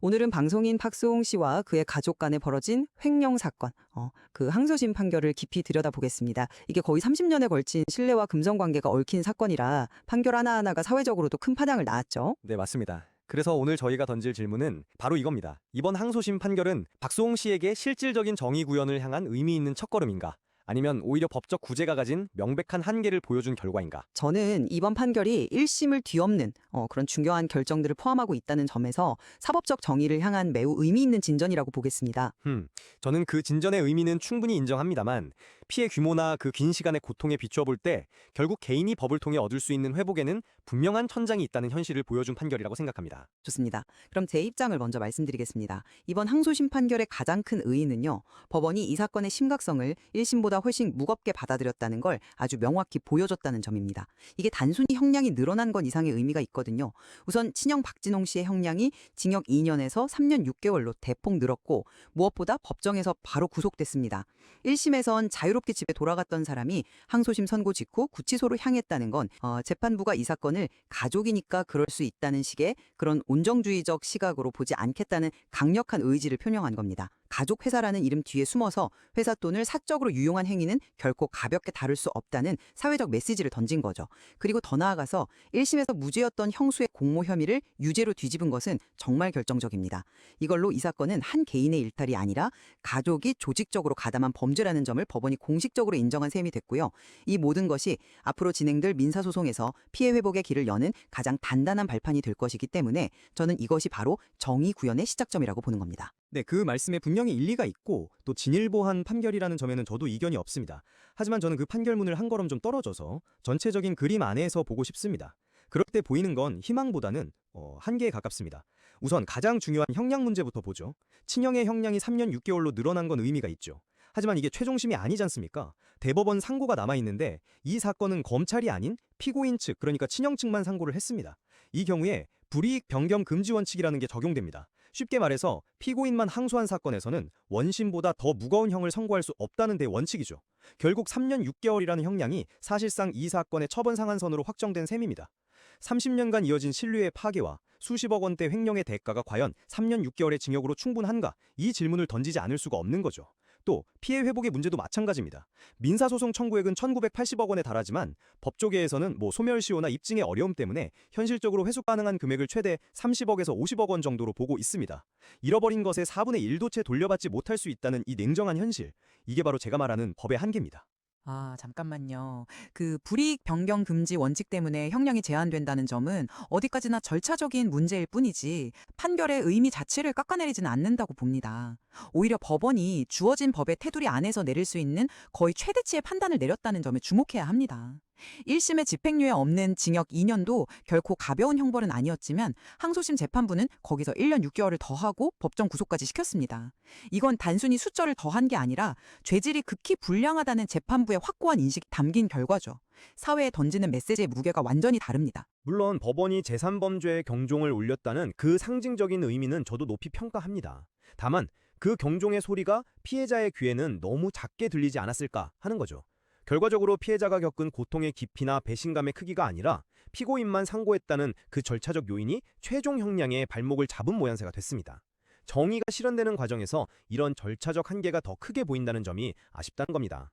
오늘은 방송인 박수홍 씨와 그의 가족 간에 벌어진 횡령 사건, 그 항소심 판결을 깊이 들여다보겠습니다. 이게 거의 30년에 걸친 신뢰와 금전 관계가 얽힌 사건이라 판결 하나하나가 사회적으로도 큰 파장을 낳았죠. 네, 맞습니다. 그래서 오늘 저희가 던질 질문은 바로 이겁니다. 이번 항소심 판결은 박수홍 씨에게 실질적인 정의 구현을 향한 의미 있는 첫걸음인가? 아니면 오히려 법적 구제가 가진 명백한 한계를 보여준 결과인가? 저는 이번 판결이 1심을 뒤엎는 그런 중요한 결정들을 포함하고 있다는 점에서 사법적 정의를 향한 매우 의미 있는 진전이라고 보겠습니다. 저는 그 진전의 의미는 충분히 인정합니다만 피해 규모나 그 긴 시간의 고통에 비추어 볼 때 결국 개인이 법을 통해 얻을 수 있는 회복에는 분명한 천장이 있다는 현실을 보여준 판결이라고 생각합니다. 좋습니다. 그럼 제 입장을 먼저 말씀드리겠습니다. 이번 항소심 판결의 가장 큰 의의는요, 법원이 이 사건의 심각성을 1심보다 훨씬 무겁게 받아들였다는 걸 아주 명확히 보여줬다는 점입니다. 이게 단순히 형량이 늘어난 것 이상의 의미가 있거든요. 우선 친형 박진홍 씨의 형량이 징역 2년에서 3년 6개월로 대폭 늘었고, 무엇보다 법정에서 바로 구속됐습니다. 1심에선 자유롭게 집에 돌아갔던 사람이 항소심 선고 직후 구치소로 향했다는 건 재판부가 이 사건을 가족이니까 그럴 수 있다는 식의 그런 온정주의적 시각으로 보지 않겠다는 강력한 의지를 표명한 겁니다. 가족 회사라는 이름 뒤에 숨어서 회사 돈을 사적으로 유용한 행위는 결코 가볍게 다룰 수 없다는 사회적 메시지를 던진 거죠. 그리고 더 나아가서 1심에서 무죄였던 형수의 공모 혐의를 유죄로 뒤집은 것은 정말 결정적입니다. 이걸로 이 사건은 한 개인의 일탈이 아니라 가족이 조직적으로 가담한 범죄라는 점을 법원이 공식적으로 인정한 셈이 됐고요. 이 모든 것이 앞으로 진행될 민사소송에서 피해 회복의 길을 여는 가장 단단한 발판이 될 것이기 때문에 저는 이것이 바로 정의 구현의 시작점이라고 보는 겁니다. 네, 그 말씀에 분명히 일리가 있고 또 진일보한 판결이라는 점에는 저도 이견이 없습니다. 하지만 저는 그 판결문을 한 걸음 좀 떨어져서 전체적인 그림 안에서 보고 싶습니다. 그럴 때 보이는 건 희망보다는 한계에 가깝습니다. 우선 가장 중요한 형량 문제부터 보죠. 친형의 형량이 3년 6개월로 늘어난 건 의미가 있죠. 하지만 이게 최종심이 아니지 않습니까? 대법원 상고가 남아있는데 이 사건은 검찰이 아닌 피고인 측, 그러니까 친형 측만 상고를 했습니다. 이 경우에 불이익 변경 금지 원칙이라는 게 적용됩니다. 쉽게 말해서 피고인만 항소한 사건에서는 원심보다 더 무거운 형을 선고할 수 없다는 데 원칙이죠. 결국 3년 6개월이라는 형량이 사실상 이 사건의 처벌 상한선으로 확정된 셈입니다. 30년간 이어진 신뢰의 파괴와 수십억 원대 횡령의 대가가 과연 3년 6개월의 징역으로 충분한가? 이 질문을 던지지 않을 수가 없는 거죠. 또 피해 회복의 문제도 마찬가지입니다. 민사소송 청구액은 1980억 원에 달하지만 법조계에서는 소멸시효나 입증의 어려움 때문에 현실적으로 회수 가능한 금액을 최대 30억에서 50억 원 정도로 보고 있습니다. 잃어버린 것의 4분의 1도 채 돌려받지 못할 수 있다는 이 냉정한 현실, 이게 바로 제가 말하는 법의 한계입니다. 잠깐만요. 그 불이익 변경 금지 원칙 때문에 형량이 제한된다는 점은 어디까지나 절차적인 문제일 뿐이지 판결의 의미 자체를 깎아내리지는 않는다고 봅니다. 오히려 법원이 주어진 법의 테두리 안에서 내릴 수 있는 거의 최대치의 판단을 내렸다는 점에 주목해야 합니다. 1심의 집행유예 없는 징역 2년도 결코 가벼운 형벌은 아니었지만 항소심 재판부는 거기서 1년 6개월을 더하고 법정 구속까지 시켰습니다. 이건 단순히 숫자를 더한 게 아니라 죄질이 극히 불량하다는 재판부의 확고한 인식이 담긴 결과죠. 사회에 던지는 메시지의 무게가 완전히 다릅니다. 물론 법원이 제3범죄의 경종을 울렸다는 그 상징적인 의미는 저도 높이 평가합니다. 다만 그 경종의 소리가 피해자의 귀에는 너무 작게 들리지 않았을까 하는 거죠. 결과적으로 피해자가 겪은 고통의 깊이나 배신감의 크기가 아니라 피고인만 상고했다는 그 절차적 요인이 최종 형량의 발목을 잡은 모양새가 됐습니다. 정의가 실현되는 과정에서 이런 절차적 한계가 더 크게 보인다는 점이 아쉽다는 겁니다.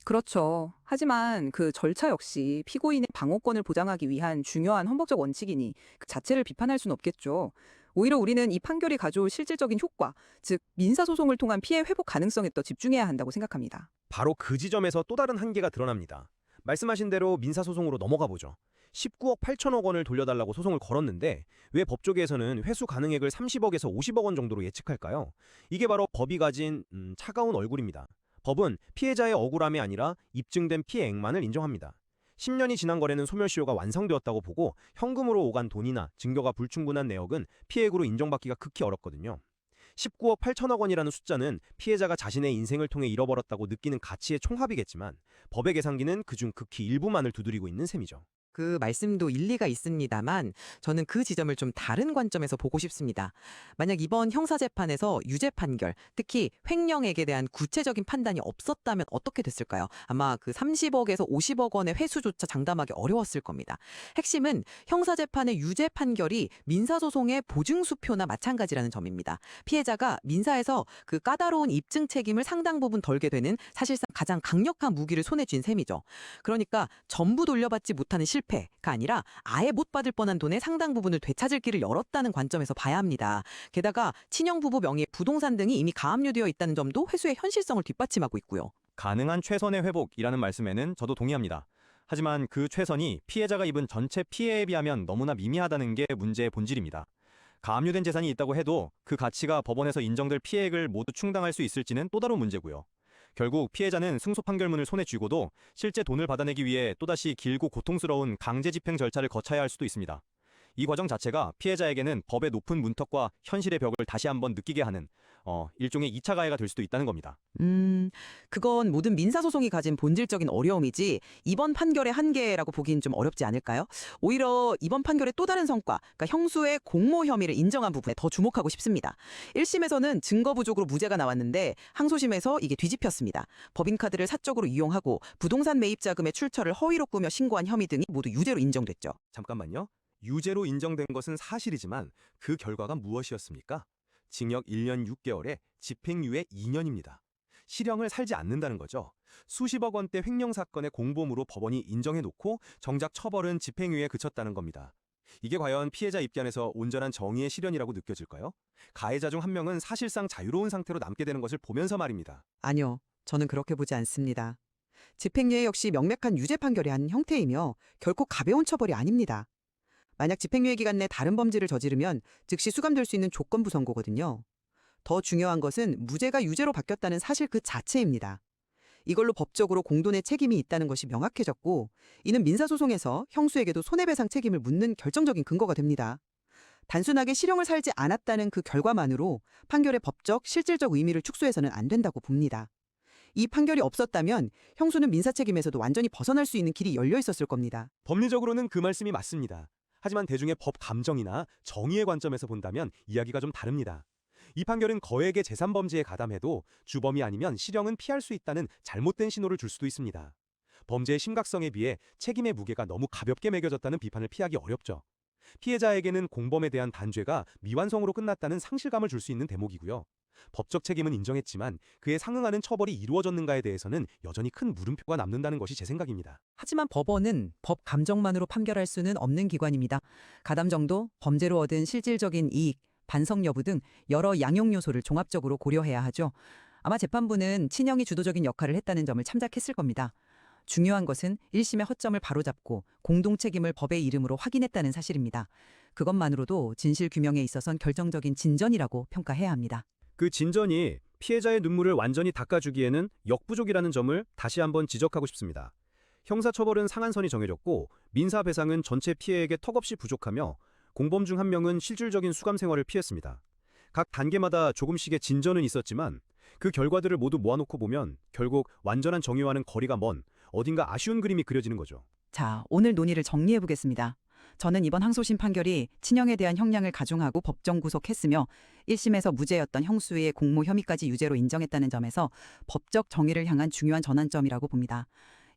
그렇죠. 하지만 그 절차 역시 피고인의 방어권을 보장하기 위한 중요한 헌법적 원칙이니 그 자체를 비판할 수는 없겠죠. 오히려 우리는 이 판결이 가져올 실질적인 효과, 즉 민사소송을 통한 피해 회복 가능성에 더 집중해야 한다고 생각합니다. 바로 그 지점에서 또 다른 한계가 드러납니다. 말씀하신 대로 민사소송으로 넘어가 보죠. 19억 8천억 원을 돌려달라고 소송을 걸었는데 왜 법조계에서는 회수 가능액을 30억에서 50억 원 정도로 예측할까요? 이게 바로 법이 가진 차가운 얼굴입니다. 법은 피해자의 억울함이 아니라 입증된 피해액만을 인정합니다. 10년이 지난 거래는 소멸시효가 완성되었다고 보고 현금으로 오간 돈이나 증거가 불충분한 내역은 피해액으로 인정받기가 극히 어렵거든요. 19억 8천억 원이라는 숫자는 피해자가 자신의 인생을 통해 잃어버렸다고 느끼는 가치의 총합이겠지만 법의 계산기는 그중 극히 일부만을 두드리고 있는 셈이죠. 그 말씀도 일리가 있습니다만 저는 그 지점을 좀 다른 관점에서 보고 싶습니다. 만약 이번 형사재판에서 유죄 판결, 특히 횡령액에 대한 구체적인 판단이 없었다면 어떻게 됐을까요? 아마 그 30억에서 50억 원의 회수조차 장담하기 어려웠을 겁니다. 핵심은 형사재판의 유죄 판결이 민사소송의 보증수표나 마찬가지라는 점입니다. 피해자가 민사에서 그 까다로운 입증 책임을 상당 부분 덜게 되는 사실상 가장 강력한 무기를 손에 쥔 셈이죠. 그러니까 전부 돌려받지 못하는 실패가 아니라 아예 못 받을 뻔한 돈의 상당 부분을 되찾을 길을 열었다는 관점에서 봐야 합니다. 게다가 친형 부부 명의의 부동산 등이 이미 가압류되어 있다는 점도 회수의 현실성을 뒷받침하고 있고요. 가능한 최선의 회복이라는 말씀에는 저도 동의합니다. 하지만 그 최선이 피해자가 입은 전체 피해에 비하면 너무나 미미하다는 게 문제의 본질입니다. 가압류된 재산이 있다고 해도 그 가치가 법원에서 인정될 피해액을 모두 충당할 수 있을지는 또 다른 문제고요. 결국 피해자는 승소 판결문을 손에 쥐고도 실제 돈을 받아내기 위해 또다시 길고 고통스러운 강제 집행 절차를 거쳐야 할 수도 있습니다. 이 과정 자체가 피해자에게는 법의 높은 문턱과 현실의 벽을 다시 한번 느끼게 하는 일종의 2차 가해가 될 수도 있다는 겁니다. 그건 모든 민사소송이 가진 본질적인 어려움이지 이번 판결의 한계라고 보기엔 좀 어렵지 않을까요? 오히려 이번 판결의 또 다른 성과, 그러니까 형수의 공모 혐의를 인정한 부분에 더 주목하고 싶습니다. 1심에서는 증거 부족으로 무죄가 나왔는데 항소심에서 이게 뒤집혔습니다. 법인카드를 사적으로 이용하고 부동산 매입 자금의 출처를 허위로 꾸며 신고한 혐의 등이 모두 유죄로 인정됐죠. 잠깐만요. 유죄로 인정된 것은 사실이지만 그 결과가 무엇이었습니까? 징역 1년 6개월에 집행유예 2년입니다. 실형을 살지 않는다는 거죠. 수십억 원대 횡령 사건의 공범으로 법원이 인정해놓고 정작 처벌은 집행유예에 그쳤다는 겁니다. 이게 과연 피해자 입장에서 온전한 정의의 실현이라고 느껴질까요? 가해자 중 한 명은 사실상 자유로운 상태로 남게 되는 것을 보면서 말입니다. 아니요, 저는 그렇게 보지 않습니다. 집행유예 역시 명백한 유죄 판결의 한 형태이며 결코 가벼운 처벌이 아닙니다. 만약 집행유예 기간 내 다른 범죄를 저지르면 즉시 수감될 수 있는 조건부 선고거든요. 더 중요한 것은 무죄가 유죄로 바뀌었다는 사실 그 자체입니다. 이걸로 법적으로 공돈의 책임이 있다는 것이 명확해졌고, 이는 민사소송에서 형수에게도 손해배상 책임을 묻는 결정적인 근거가 됩니다. 단순하게 실형을 살지 않았다는 그 결과만으로 판결의 법적, 실질적 의미를 축소해서는 안 된다고 봅니다. 이 판결이 없었다면 형수는 민사 책임에서도 완전히 벗어날 수 있는 길이 열려 있었을 겁니다. 법리적으로는 그 말씀이 맞습니다. 하지만 대중의 법 감정이나 정의의 관점에서 본다면 이야기가 좀 다릅니다. 이 판결은 거액의 재산 범죄에 가담해도 주범이 아니면 실형은 피할 수 있다는 잘못된 신호를 줄 수도 있습니다. 범죄의 심각성에 비해 책임의 무게가 너무 가볍게 매겨졌다는 비판을 피하기 어렵죠. 피해자에게는 공범에 대한 단죄가 미완성으로 끝났다는 상실감을 줄 수 있는 대목이고요. 법적 책임은 인정했지만 그에 상응하는 처벌이 이루어졌는가에 대해서는 여전히 큰 물음표가 남는다는 것이 제 생각입니다. 하지만 법원은 법 감정만으로 판결할 수는 없는 기관입니다. 가담 정도, 범죄로 얻은 실질적인 이익, 반성 여부 등 여러 양형 요소를 종합적으로 고려해야 하죠. 아마 재판부는 친형이 주도적인 역할을 했다는 점을 참작했을 겁니다. 중요한 것은 1심의 허점을 바로잡고 공동 책임을 법의 이름으로 확인했다는 사실입니다. 그것만으로도 진실 규명에 있어선 결정적인 진전이라고 평가해야 합니다. 그 진전이 피해자의 눈물을 완전히 닦아주기에는 역부족이라는 점을 다시 한번 지적하고 싶습니다. 형사처벌은 상한선이 정해졌고 민사배상은 전체 피해에게 턱없이 부족하며 공범 중 한 명은 실질적인 수감 생활을 피했습니다. 각 단계마다 조금씩의 진전은 있었지만 그 결과들을 모두 모아놓고 보면 결국 완전한 정의와는 거리가 먼 어딘가 아쉬운 그림이 그려지는 거죠. 자, 오늘 논의를 정리해 보겠습니다. 저는 이번 항소심 판결이 친형에 대한 형량을 가중하고 법정 구속했으며 1심에서 무죄였던 형수의 공모 혐의까지 유죄로 인정했다는 점에서 법적 정의를 향한 중요한 전환점이라고 봅니다.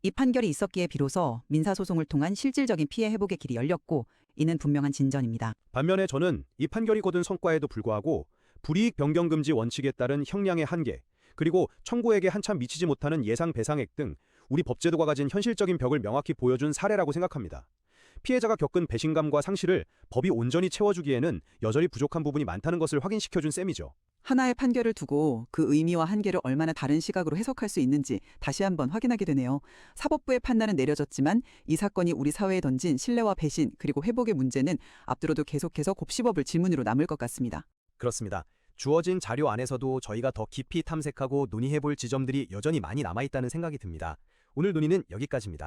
이 판결이 있었기에 비로소 민사소송을 통한 실질적인 피해 회복의 길이 열렸고 이는 분명한 진전입니다. 반면에 저는 이 판결이 거둔 성과에도 불구하고 불이익 변경 금지 원칙에 따른 형량의 한계, 그리고 청구액에 한참 미치지 못하는 예상 배상액 등 우리 법제도가 가진 현실적인 벽을 명확히 보여준 사례라고 생각합니다. 피해자가 겪은 배신감과 상실을 법이 온전히 채워주기에는 여전히 부족한 부분이 많다는 것을 확인시켜준 셈이죠. 하나의 판결을 두고 그 의미와 한계를 얼마나 다른 시각으로 해석할 수 있는지 다시 한번 확인하게 되네요. 사법부의 판단은 내려졌지만 이 사건이 우리 사회에 던진 신뢰와 배신 그리고 회복의 문제는 앞으로도 계속해서 곱씹어볼 질문으로 남을 것 같습니다. 그렇습니다. 주어진 자료 안에서도 저희가 더 깊이 탐색하고 논의해볼 지점들이 여전히 많이 남아있다는 생각이 듭니다. 오늘 논의는 여기까지입니다.